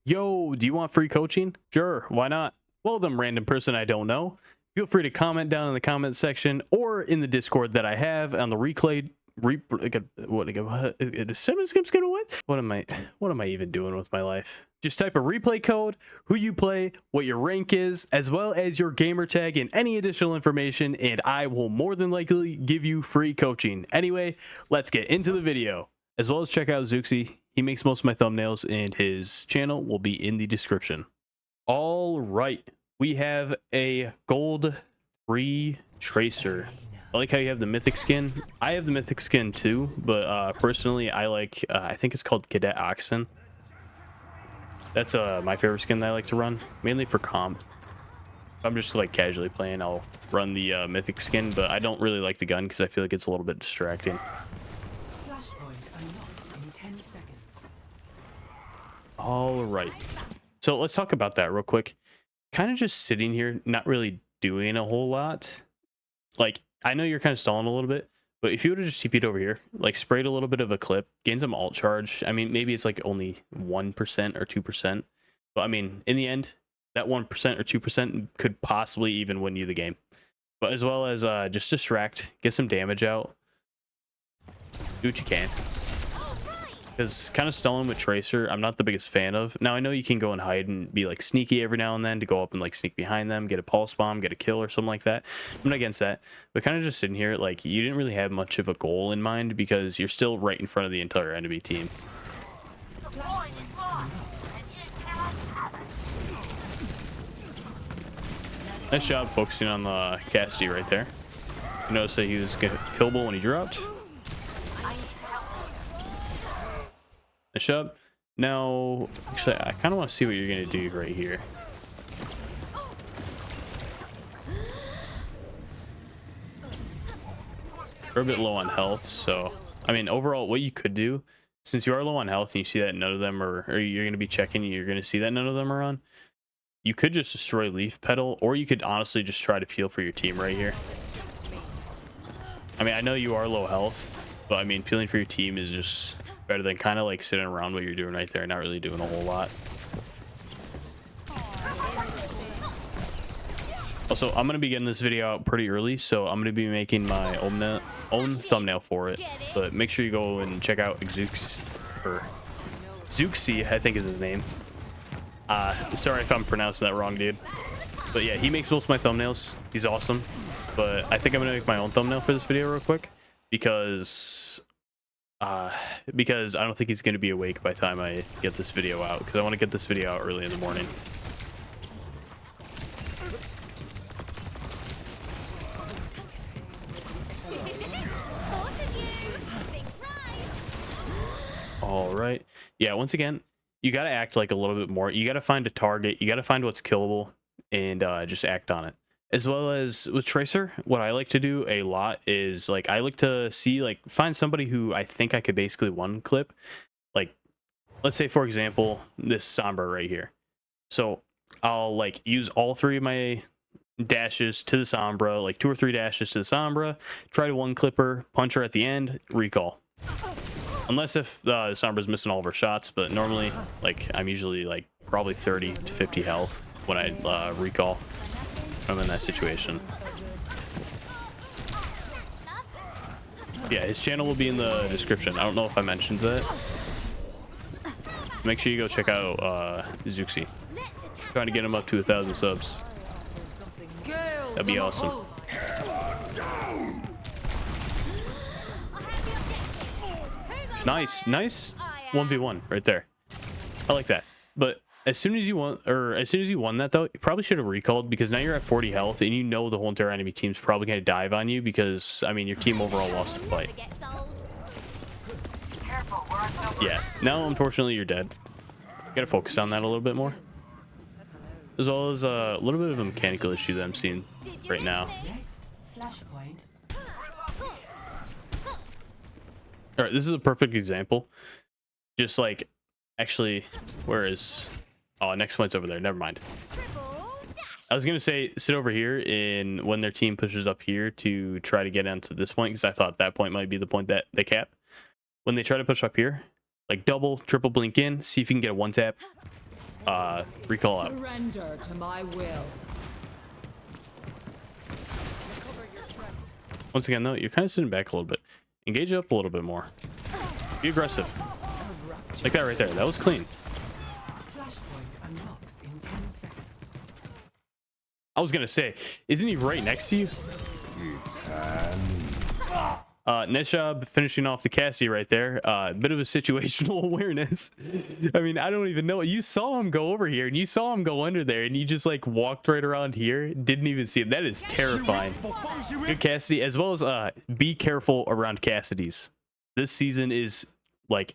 Yo, do you want free coaching? Sure, why not? Well, them random person I don't know. Feel free to comment down in the comment section or in the Discord that I have on the replay. What am I even doing with my life? Just type a replay code, who you play, what your rank is, as well as your gamer tag and any additional information, and I will more than likely give you free coaching. Anyway, let's get into the video. As well as check out Zuxi. He makes most of my thumbnails, and his channel will be in the description. All right, we have a gold 3 tracer. I like how you have the mythic skin. I have the mythic skin too, but personally I like I think it's called Cadet Oxen. That's my favorite skin that I like to run, mainly for comp. If I'm just like casually playing, I'll run the mythic skin, but I don't really like the gun because I feel like it's a little bit distracting. All right, so let's talk about that real quick. Kind of just sitting here, not really doing a whole lot. Like, I know you're kind of stalling a little bit, but if you would have just TP'd over here, like sprayed a little bit of a clip, gain some alt charge. I mean, maybe it's like only 1% or 2%, but I mean, in the end, that 1% or 2% could possibly even win you the game. But as well as just distract, get some damage out, do what you can. Because kind of stalling with Tracer, I'm not the biggest fan of. Now, I know you can go and hide and be like sneaky every now and then to go up and like sneak behind them, get a pulse bomb, get a kill or something like that. I'm not against that. But kind of just sitting here, like you didn't really have much of a goal in mind because you're still right in front of the entire enemy team. Nice job focusing on the Cassidy right there. You notice that he was killable when he dropped. Nice job. Now, actually, I kind of want to see what you're going to do right here. We're a bit low on health, so, I mean, overall, what you could do, since you are low on health and you see that none of them are, or you're going to be checking, you're going to see that none of them are on, you could just destroy Leaf Petal, or you could honestly just try to peel for your team right here. I mean, I know you are low health, but I mean, peeling for your team is just better than kind of like sitting around what you're doing right there, not really doing a whole lot. Also, I'm going to be getting this video out pretty early, so I'm going to be making my own thumbnail for it. But make sure you go and check out Zuxi, I think is his name. Sorry if I'm pronouncing that wrong, dude. But yeah, he makes most of my thumbnails. He's awesome. But I think I'm going to make my own thumbnail for this video real quick because I don't think he's going to be awake by the time I get this video out, because I want to get this video out early in the morning. All right. Yeah, once again, you got to act like a little bit more. You got to find a target. You got to find what's killable and just act on it. As well as with Tracer, what I like to do a lot is like I like to see like find somebody who I think I could basically one clip. Like, let's say for example this Sombra right here. So I'll like use all 3 of my dashes to the Sombra, like 2 or 3 dashes to the Sombra, try to one clip her, punch her at the end, recall. Unless if the Sombra's missing all of her shots, but normally like I'm usually like probably 30 to 50 health when I recall. I'm in that situation. Yeah, his channel will be in the description. I don't know if I mentioned that. Make sure you go check out Zuxi. Trying to get him up to 1,000 subs. That'd be awesome. Nice 1v1 right there. I like that. But as soon as you won that though, you probably should have recalled, because now you're at 40 health and you know the whole entire enemy team's probably going to dive on you because I mean your team overall lost the fight. Yeah, now unfortunately you're dead. You gotta focus on that a little bit more. As well as a little bit of a mechanical issue that I'm seeing right now. All right, this is a perfect example. Just like, actually, where is... Oh, next point's over there. Never mind. I was going to say, sit over here and when their team pushes up here to try to get onto this point, because I thought that point might be the point that they cap. When they try to push up here, like double, triple blink in, see if you can get a one tap. recall out. Surrender to my will. Once again, though, you're kind of sitting back a little bit. Engage it up a little bit more. Be aggressive. Like that right there. That was clean. Flashpoint unlocks in 10 seconds. I was gonna say, isn't he right next to you? Nice job finishing off the Cassidy right there. Bit of a situational awareness. I mean, I don't even know. You saw him go over here and you saw him go under there and you just like walked right around here. Didn't even see him. That is terrifying. Good Cassidy, as well as be careful around Cassidys. This season is like,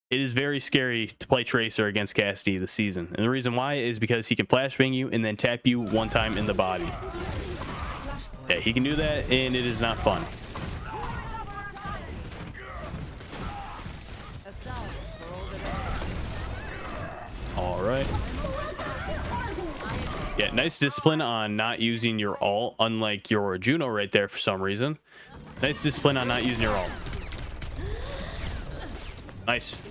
it is very scary to play Tracer against Cassidy this season. And the reason why is because he can flashbang you and then tap you one time in the body. Yeah, he can do that and it is not fun. All right. Yeah, nice discipline on not using your ult, unlike your Juno right there for some reason. Nice discipline on not using your ult. Nice.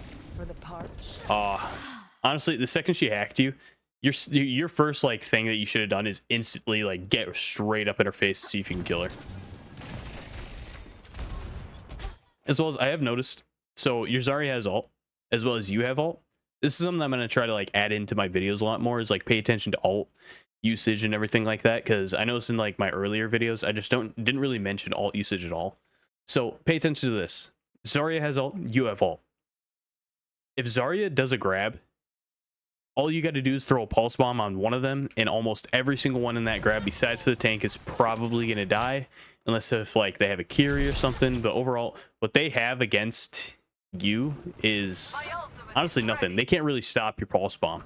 Honestly, the second she hacked you, your first like thing that you should have done is instantly like get straight up in her face to see if you can kill her. As well as I have noticed, so your Zarya has ult, as well as you have ult. This is something I'm going to try to like add into my videos a lot more, is like pay attention to ult usage and everything like that, because I noticed in like my earlier videos I just didn't really mention ult usage at all. So pay attention to this. Zarya has ult, you have ult. If Zarya does a grab, all you got to do is throw a pulse bomb on one of them, and almost every single one in that grab besides the tank is probably going to die, unless if like they have a Kiri or something. But overall, what they have against you is honestly nothing. They can't really stop your pulse bomb.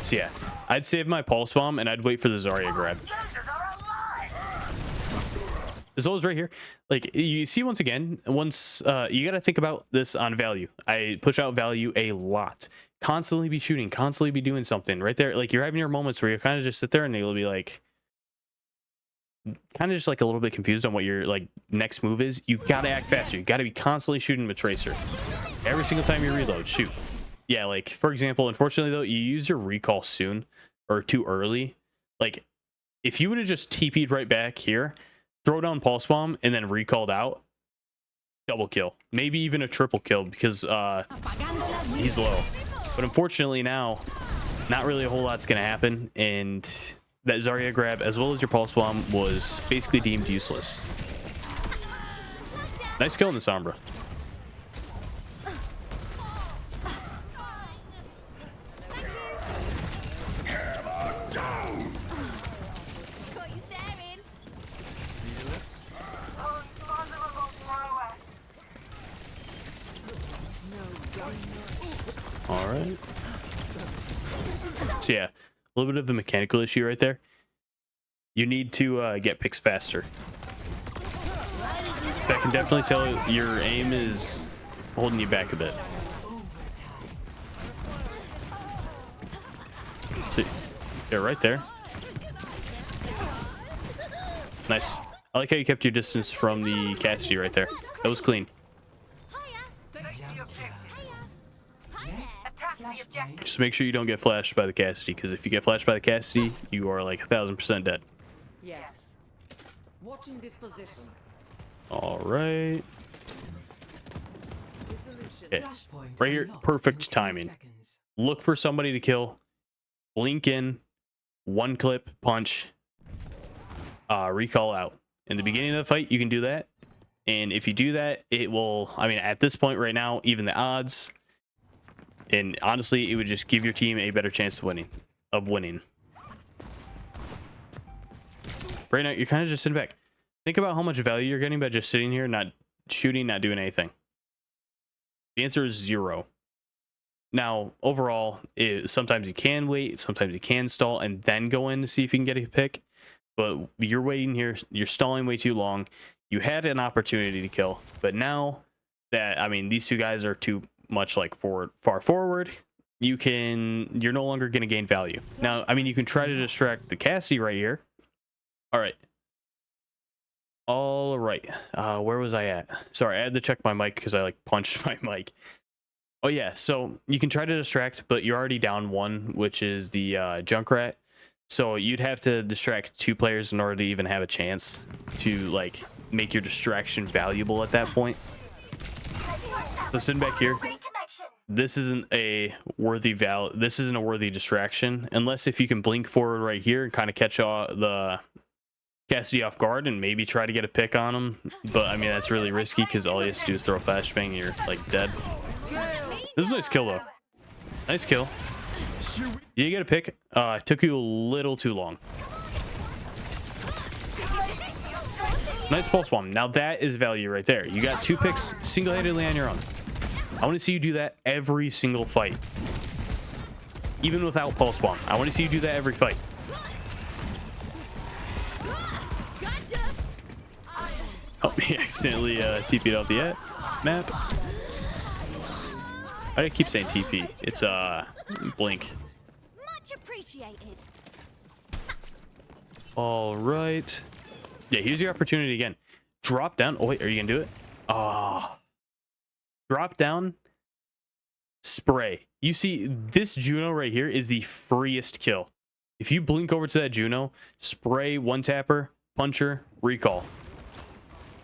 So yeah, I'd save my pulse bomb and I'd wait for the Zarya grab. As well as right here, like you see, once again, you got to think about this on value. I push out value a lot. Constantly be shooting, constantly be doing something right there. Like you're having your moments where you kind of just sit there and you'll be like, kind of just like a little bit confused on what your like next move is. You got to act faster. You got to be constantly shooting with Tracer. Every single time you reload, shoot. Yeah, like for example, unfortunately though, you use your recall soon or too early. Like if you would have just TP'd right back here, throw down pulse bomb and then recalled out, double kill, maybe even a triple kill, because he's low. But unfortunately now, not really a whole lot's gonna happen, and that Zarya grab as well as your pulse bomb was basically deemed useless. Nice kill in the Sombra. All right. So yeah, a little bit of a mechanical issue right there. You need to get picks faster. That can definitely tell your aim is holding you back a bit. So yeah, right there. Nice. I like how you kept your distance from the Cassidy right there. That was clean. Just make sure you don't get flashed by the Cassidy, because if you get flashed by the Cassidy, you are like 1000% dead. Yes. Watching this position. All right. Okay. Right here, perfect timing. Look for somebody to kill. Blink in, one clip, punch, recall out. In the beginning of the fight, you can do that. And if you do that, it will, I mean, at this point right now, even the odds, and honestly, it would just give your team a better chance of winning. Right now, you're kind of just sitting back. Think about how much value you're getting by just sitting here, not shooting, not doing anything. The answer is 0. Now, overall, sometimes you can wait, sometimes you can stall, and then go in to see if you can get a pick. But you're waiting here, you're stalling way too long. You had an opportunity to kill, but now that, I mean, these two guys are too much like far forward, you're no longer going to gain value. Now, I mean, you can try to distract the Cassidy right here. All right. All right. Where was I at? Sorry, I had to check my mic because I like punched my mic. Oh yeah, so you can try to distract, but you're already down one, which is the Junkrat. So you'd have to distract 2 players in order to even have a chance to like make your distraction valuable at that point. So sitting back here, this isn't a worthy this isn't a worthy distraction unless if you can blink forward right here and kind of catch the Cassidy off guard and maybe try to get a pick on him. But I mean that's really risky because all he has to do is throw a flashbang and you're like dead. This is a nice kill though. Nice kill. You get a pick. It took you a little too long. Nice pulse bomb. Now that is value right there. You got 2 picks single-handedly on your own. I want to see you do that every single fight. Even without pulse bomb. I want to see you do that every fight. Oh, he accidentally TP'd out the map. I keep saying TP. It's blink. Much appreciated. All right. Yeah, here's your opportunity again. Drop down. Oh wait, are you gonna do it? Ah. Drop down. Spray. You see, this Juno right here is the freest kill. If you blink over to that Juno, spray, one tapper, puncher, recall.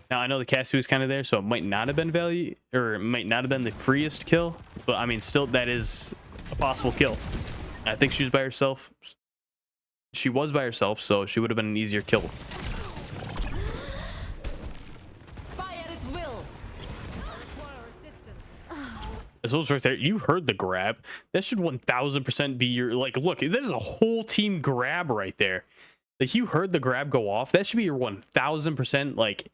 Now I know the Cassie was kind of there, so it might not have been value, or it might not have been the freest kill, but I mean, still, that is a possible kill. I think she was by herself. She was by herself, so she would have been an easier kill. Fire at will. As well as right there, you heard the grab. That should 1000% be your, like, look, there's a whole team grab right there. Like, you heard the grab go off. That should be your 1000%, like,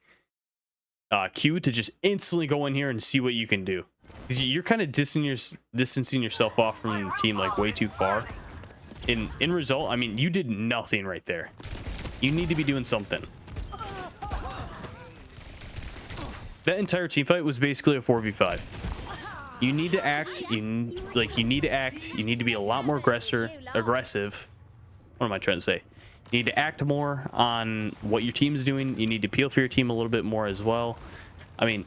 cue to just instantly go in here and see what you can do. You're kind of distancing yourself off from the team, like, way too far. In result, I mean, you did nothing right there. You need to be doing something. That entire team fight was basically a 4v5. You need to act. You need to act. You need to be a lot more aggressive. What am I trying to say? You need to act more on what your team's doing. You need to peel for your team a little bit more as well. I mean,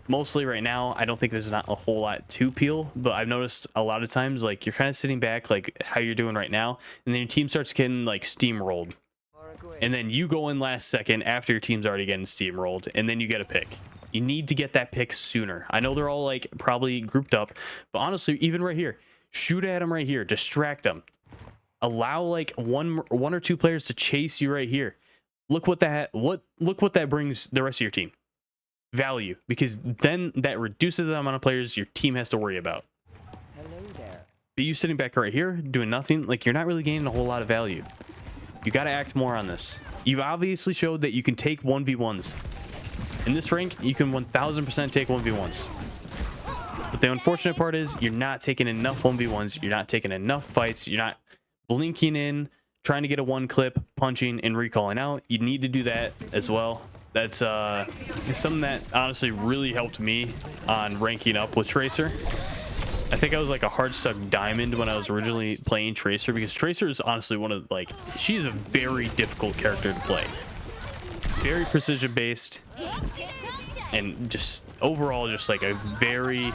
mostly right now, I don't think there's not a whole lot to peel, but I've noticed a lot of times, like, you're kind of sitting back, like how you're doing right now, and then your team starts getting, like, steamrolled. And then you go in last second after your team's already getting steamrolled, and then you get a pick. You need to get that pick sooner. I know they're all, like, probably grouped up, but honestly, even right here, shoot at them right here, distract them. Allow, like, one or two players to chase you right here. Look what that brings the rest of your team. Value, because then that reduces the amount of players your team has to worry about. Hello there. But you sitting back right here doing nothing, like, you're not really gaining a whole lot of value. You got to act more on this. You've obviously showed that you can take 1v1s. In this rank, you can 1000% take 1v1s. But the unfortunate part is you're not taking enough 1v1s. You're not taking enough fights. You're not blinking in, trying to get a one clip, punching, and recalling out. You need to do that as well. That's something that honestly really helped me on ranking up with Tracer. I think I was like a hard stuck diamond when I was originally playing Tracer, because Tracer is honestly one of, like, she is a very difficult character to play. Very precision based, and just overall just like a very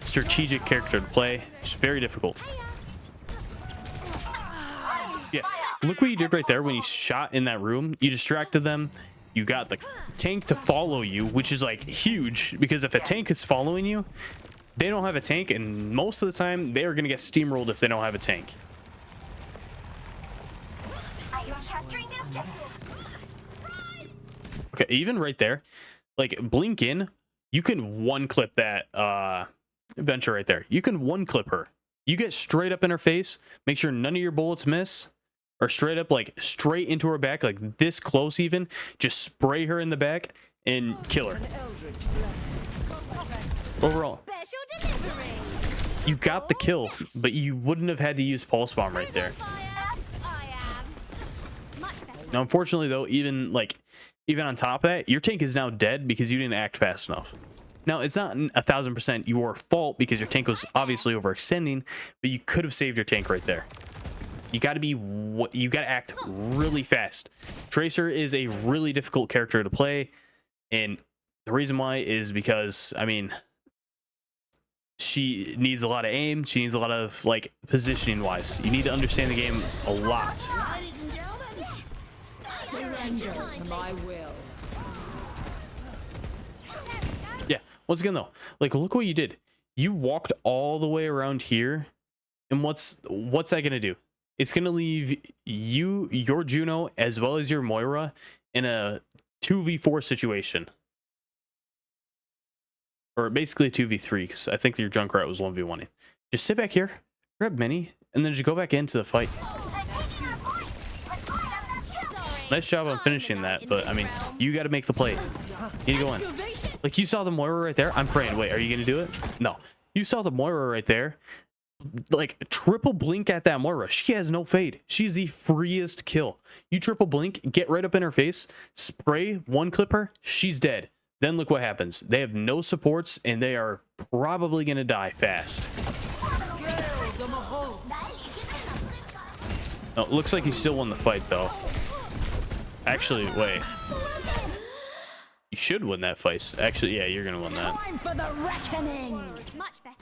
strategic character to play. It's very difficult. Yeah, look what you did right there when you shot in that room. You distracted them. You got the tank to follow you, which is like huge, because if a tank is following you, they don't have a tank, and most of the time they are going to get steamrolled if they don't have a tank. Okay, even right there, like, blink in, you can one clip that Venture right there. You can one clip her. You get straight up in her face, make sure none of your bullets miss, or straight up, like, straight into her back, like this close even, just spray her in the back and kill her. Overall, you got the kill, but you wouldn't have had to use pulse bomb right there. Now, unfortunately though, even on top of that, your tank is now dead because you didn't act fast enough. Now, it's not 1000% your fault because your tank was obviously overextending, but you could have saved your tank right there. You got to you got to act really fast. Tracer is a really difficult character to play, and the reason why is because, I mean, she needs a lot of aim. She needs a lot of, like, positioning wise. You need to understand the game a lot. Ladies and gentlemen, surrender to my will. Yeah, once again though, like, look what you did. You walked all the way around here, and what's that gonna do? It's gonna leave your Juno as well as your Moira in a 2v4 situation, or basically a 2v3, because I think your Junkrat was 1v1ing. Just sit back here, grab Mini, and then just go back into the fight. Nice job on finishing that, but I mean, you got to make the play. You need to go in. Like, you saw the Moira right there. I'm praying. Wait, are you gonna do it? No. You saw the Moira right there. Like, triple blink at that Moira. She has no fade. She's the freest kill. You triple blink, get right up in her face, spray, one clip her, she's dead. Then look what happens. They have no supports, and they are probably gonna die fast. No, it looks like you still won the fight though. Actually, wait. You should win that fight. Actually, yeah, you're gonna win that. Time for the reckoning. Much better.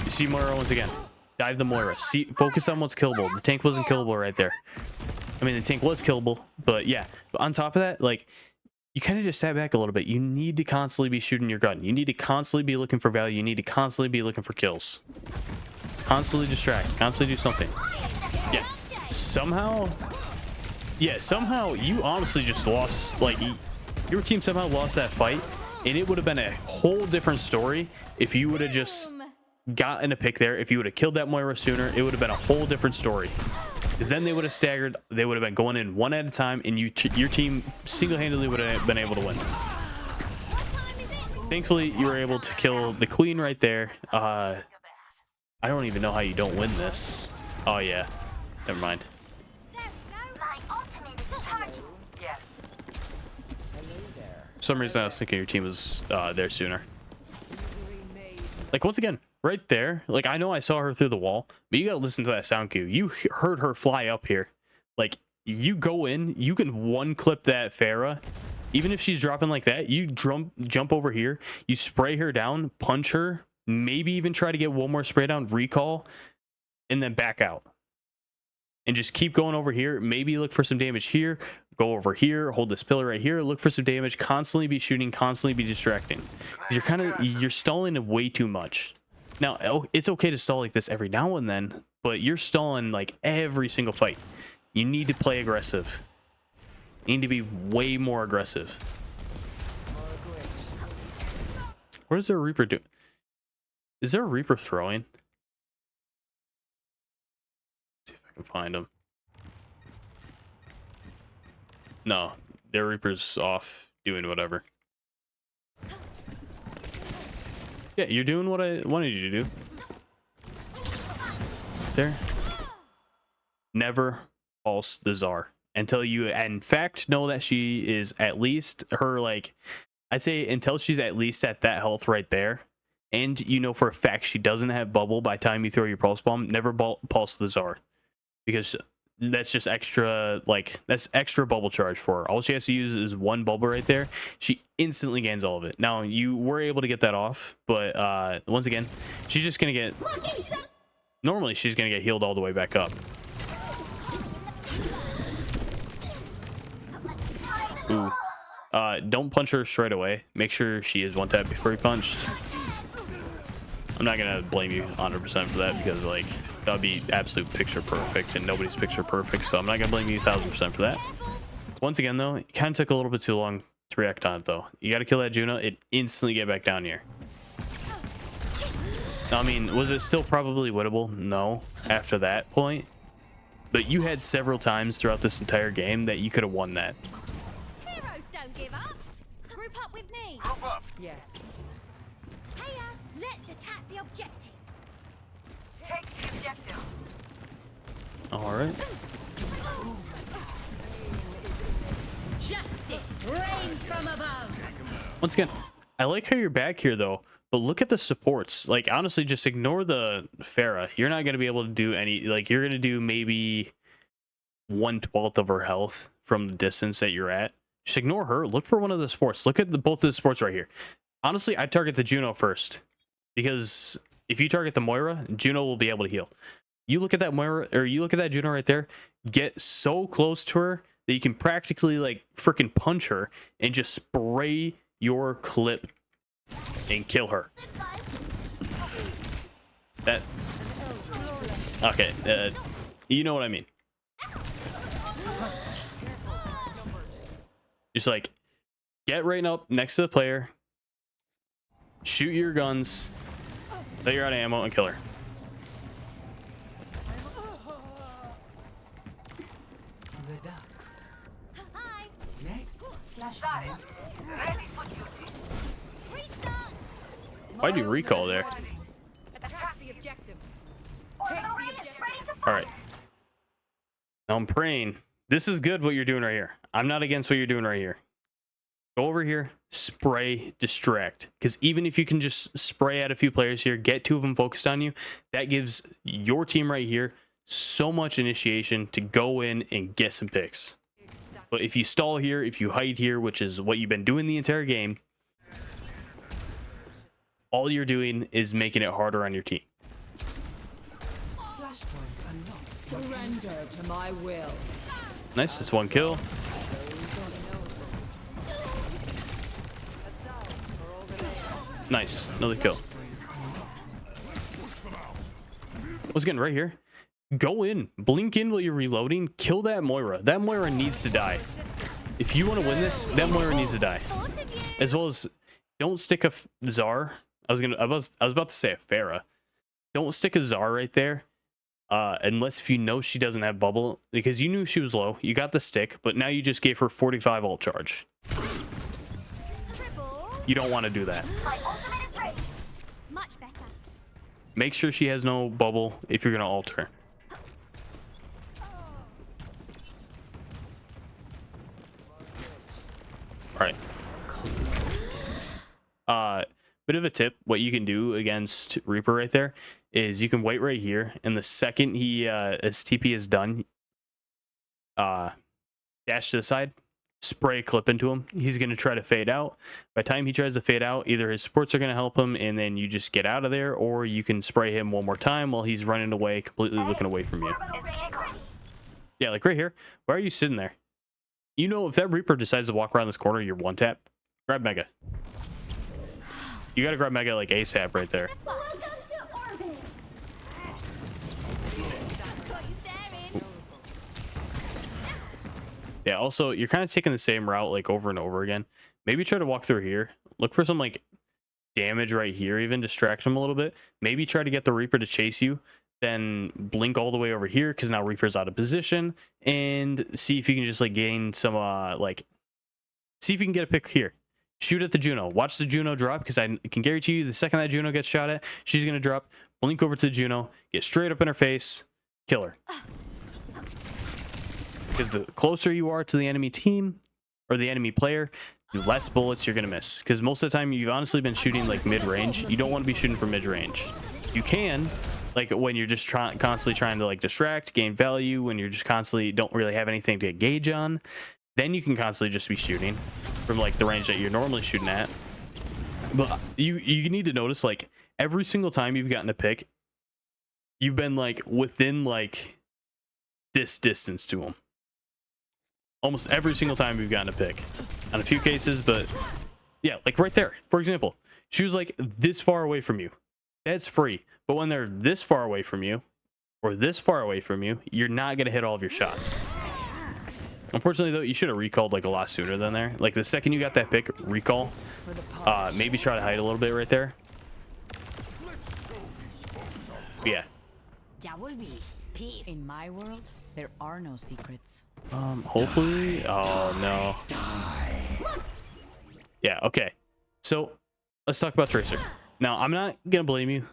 You see Moira once again. Dive the Moira. See, focus on what's killable. The tank wasn't killable right there. I mean, the tank was killable, but yeah. But on top of that, like, you kind of just sat back a little bit. You need to constantly be shooting your gun. You need to constantly be looking for value. You need to constantly be looking for kills. Constantly distract. Constantly do something. Yeah. Somehow you honestly just lost. Like, your team somehow lost that fight, and it would have been a whole different story if you would have just gotten a pick there. If you would have killed that Moira sooner, it would have been a whole different story. Because then they would have staggered. They would have been going in one at a time, and your team single-handedly would have been able to win. Thankfully, you were able to kill the queen right there. I don't even know how you don't win this. Oh yeah, never mind. For some reason, I was thinking your team was there sooner. Like, once again, right there. Like, I know I saw her through the wall, but you gotta listen to that sound cue. You heard her fly up here. Like, you go in, you can one clip that Pharah. Even if she's dropping like that, you jump over here, you spray her down, punch her, maybe even try to get one more spray down, recall, and then back out. And just keep going over here. Maybe look for some damage here, go over here, hold this pillar right here, look for some damage, constantly be shooting, constantly be distracting. You're stalling way too much. Now, it's okay to stall like this every now and then, but you're stalling like every single fight. You need to play aggressive. You need to be way more aggressive. What is their Reaper doing? Is there a Reaper throwing? Let's see if I can find him. No, their Reaper's off doing whatever. Yeah, you're doing what I wanted you to do. There. Never pulse the Czar until you, in fact, know that she is at least her, like, I'd say until she's at least at that health right there, and you know for a fact she doesn't have bubble by the time you throw your pulse bomb. Never pulse the Czar, because that's just extra, like, that's extra bubble charge for her. All she has to use is one bubble right there. She instantly gains all of it. Now, you were able to get that off, but once again, she's just gonna get, normally she's gonna get healed all the way back up. Ooh. Don't punch her straight away. Make sure she is one tap before you punched. I'm not gonna blame you 100% for that, because, like, that would be absolute picture perfect, and nobody's picture perfect, so I'm not gonna blame you 1000% for that. Once again, though, it kind of took a little bit too long to react on it, though. You got to kill that Juno and instantly get back down here. I mean, was it still probably winnable? No, after that point. But you had several times throughout this entire game that you could have won that. Heroes don't give up. Group up with me. Group up. Yes. Hey, let's attack the objective. Take the objective. All right. Justice reigns from above. Once again, I like how you're back here, though, But look at the supports. Like, honestly, just ignore the Pharah. You're not going to be able to do any, like, you're going to do maybe 1/12 of her health from the distance that you're at. Just ignore her. Look for one of the supports. Look at both of the supports right here. Honestly, I'd target the Juno first, because if you target the Moira, Juno will be able to heal. You look at that Moira, or you look at that Juno right there, get so close to her that you can practically like freaking punch her and just spray your clip and kill her. That, okay, you know what I mean. Just like get right up next to the player, shoot your guns, till you're out of ammo, and kill her. The ducks. Hi. Next, Got flashbang. it. Ready for duty. Restart. Why'd you recall there? Attack the objective. Take the objective. Ready to All right. Now I'm praying. This is good what you're doing right here. I'm not against what you're doing right here. Go over here, spray, distract. Because even if you can just spray at a few players here, get 2 of them focused on you, that gives your team right here so much initiation to go in and get some picks. But if you stall here, if you hide here, which is what you've been doing the entire game, all you're doing is making it harder on your team. Flashpoint unlocked. Surrender to my will. Nice, that's 1 kill. Nice, another kill. I was getting right here. Go in, blink in while you're reloading, kill that Moira. That Moira needs to die. If you want to win this, that Moira needs to die. Thought of you. As well as don't stick a Czar. I was about to say a Pharah. Don't stick a Czar right there. Unless if you know she doesn't have bubble, because you knew she was low. You got the stick, but now you just gave her 45 ult charge. Triple. You don't want to do that. My ultimate is ready. Much better. Make sure she has no bubble if you're gonna ult her. All right. Bit of a tip. What you can do against Reaper right there is you can wait right here, and the second he his TP is done, dash to the side, spray a clip into him. He's gonna try to fade out. By the time he tries to fade out, either his supports are gonna help him, and then you just get out of there, or you can spray him one more time while he's running away, completely looking away from you. Yeah, like right here. Why are you sitting there? You know, if that Reaper decides to walk around this corner, you're one tap. Grab Mega. You gotta grab Mega like ASAP right there. Welcome to orbit. Got you staring. Yeah, also, you're kind of taking the same route like over and over again. Maybe try to walk through here. Look for some like damage right here, even distract him a little bit. Maybe try to get the Reaper to chase you. Then blink all the way over here because now Reaper's out of position. And see if you can just like gain some see if you can get a pick here. Shoot at the Juno. Watch the Juno drop, because I can guarantee you the second that Juno gets shot at, she's going to drop. Blink over to the Juno. Get straight up in her face. Kill her. Because the closer you are to the enemy team or the enemy player, the less bullets you're going to miss. Because most of the time, you've honestly been shooting like mid-range. You don't want to be shooting from mid-range. You can, like when you're just constantly trying to like distract, gain value, when you're just constantly don't really have anything to gauge on. Then you can constantly just be shooting from like the range that you're normally shooting at. But you need to notice, like, every single time you've gotten a pick, you've been like within like this distance to them. Almost every single time you've gotten a pick. On a few cases, but yeah, like right there. For example, she was like this far away from you. That's free. But when they're this far away from you or this far away from you, you're not gonna hit all of your shots. Unfortunately, though, you should have recalled like a lot sooner than there. Like the second you got that pick, recall. Maybe try to hide a little bit right there. But yeah. Double B. Peace. In my world, there are no secrets. Hopefully. Oh no. Yeah. Okay. So let's talk about Tracer. Now, I'm not gonna blame you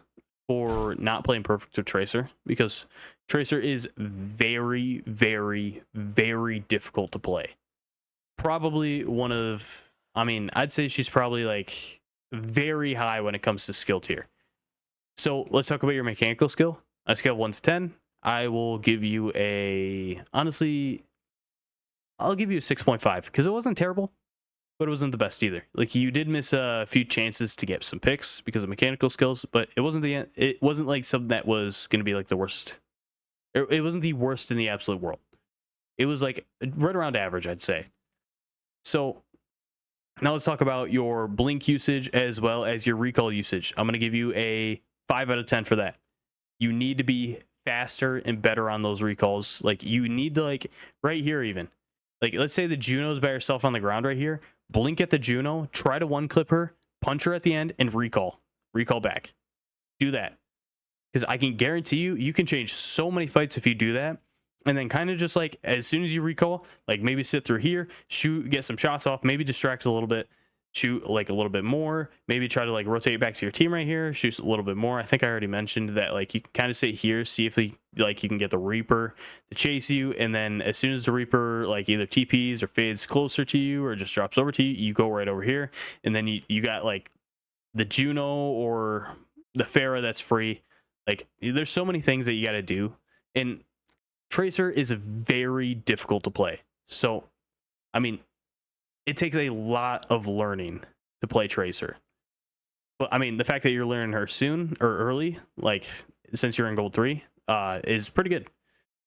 for not playing perfect with Tracer, because Tracer is very, very, very difficult to play. Probably one of, I mean, I'd say she's probably like very high when it comes to skill tier. So let's talk about your mechanical skill. On a scale of 1 to 10, I will give you a, honestly, I'll give you a 6.5 because it wasn't terrible, but it wasn't the best either. Like, you did miss a few chances to get some picks because of mechanical skills, but it wasn't like something that was going to be like the worst. It wasn't the worst in the absolute world. It was like right around average, I'd say. So now let's talk about your blink usage as well as your recall usage. I'm going to give you a 5 out of 10 for that. You need to be faster and better on those recalls. Like, you need to, like, right here even. Like, let's say the Juno's by herself on the ground right here. Blink at the Juno, try to one clip her, punch her at the end, and recall. Recall back. Do that. Because I can guarantee you, you can change so many fights if you do that. And then kind of just like, as soon as you recall, like maybe sit through here, shoot, get some shots off, maybe distract a little bit, shoot like a little bit more, maybe try to like rotate back to your team right here, shoot a little bit more. I think I already mentioned that, like, you can kind of sit here, see if you can get the Reaper to chase you, and then as soon as the Reaper like either TPs or fades closer to you or just drops over to you, you go right over here, and then you got like the Juno or the Pharah that's free. Like, there's so many things that you got to do, and Tracer is very difficult to play. So, I mean, it takes a lot of learning to play Tracer. But I mean, the fact that you're learning her soon or early, like since you're in Gold 3, is pretty good.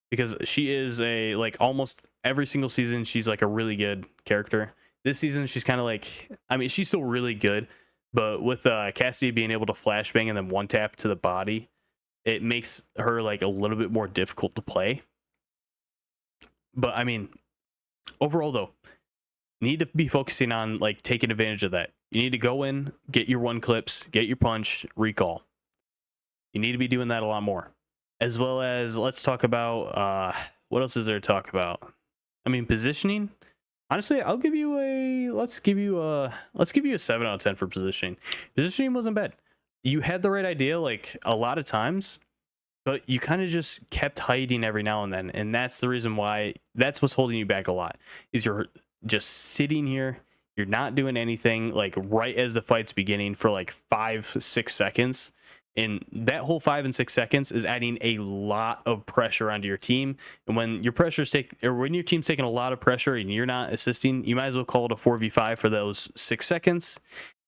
Because she is a, like, almost every single season, she's like a really good character. This season, she's kind of like, I mean, she's still really good. But with Cassidy being able to flashbang and then one tap to the body, it makes her like a little bit more difficult to play. But I mean, overall though, need to be focusing on like taking advantage of that. You need to go in, get your one clips, get your punch, recall. You need to be doing that a lot more. As well as, let's talk about what else is there to talk about? I mean, positioning. Honestly, I'll give you a let's give you a 7 out of 10 for positioning. Positioning wasn't bad. You had the right idea like a lot of times, but you kind of just kept hiding every now and then, and that's the reason why, that's what's holding you back a lot, is you're just sitting here, you're not doing anything like right as the fight's beginning for like 5-6 seconds, and that whole 5 and 6 seconds is adding a lot of pressure onto your team. And when your when your team's taking a lot of pressure and you're not assisting, you might as well call it a 4v5 for those 6 seconds.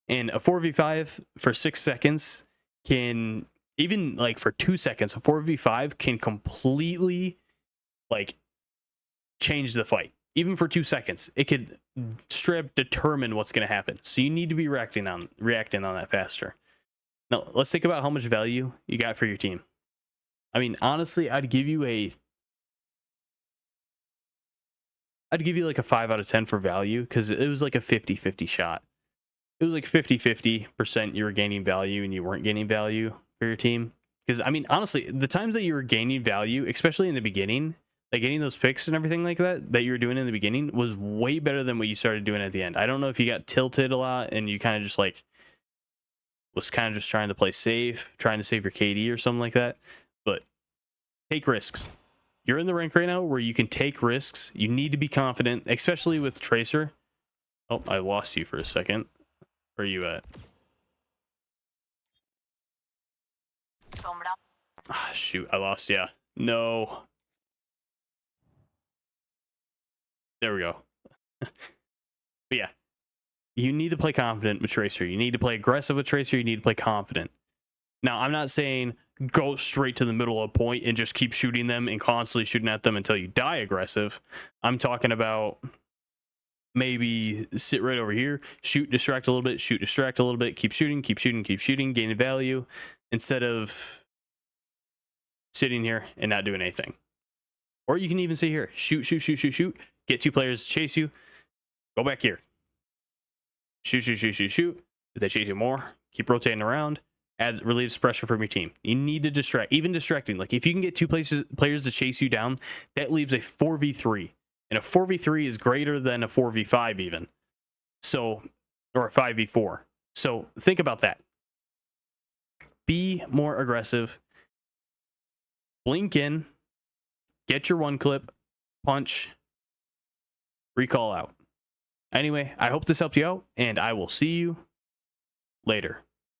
And a 4v5 for 6 seconds can, even like for 2 seconds, a 4v5 can completely like change the fight. Even for 2 seconds, it could straight up determine what's going to happen. So you need to be reacting on that faster. Now, let's think about how much value you got for your team. I mean, honestly, I'd give you like a 5 out of 10 for value, because it was like a 50-50 shot. It was like 50-50% you were gaining value and you weren't gaining value for your team. Because, I mean, honestly, the times that you were gaining value, especially in the beginning, like getting those picks and everything like that you were doing in the beginning, was way better than what you started doing at the end. I don't know if you got tilted a lot and you kind of just like was kind of just trying to play safe, trying to save your KD or something like that. But take risks. You're in the rank right now where you can take risks. You need to be confident, especially with Tracer. Oh, I lost you for a second. Where are you at? Ah, shoot, I lost you. No. There we go. But yeah, you need to play confident with Tracer. You need to play aggressive with Tracer. You need to play confident. Now, I'm not saying go straight to the middle of a point and just keep shooting them and constantly shooting at them until you die aggressive. I'm talking about maybe sit right over here, shoot, distract a little bit, shoot, distract a little bit, keep shooting, gaining value, instead of sitting here and not doing anything. Or you can even sit here, shoot, get 2 players to chase you, go back here, shoot. If they chase you more, keep rotating around, relieves pressure from your team. You need to distract, even distracting. Like, if you can get 2 players to chase you down, that leaves a 4v3. And a 4v3 is greater than a 4v5 even. So, or a 5v4. So think about that. Be more aggressive. Blink in. Get your one clip. Punch. Recall out. Anyway, I hope this helped you out, and I will see you Later.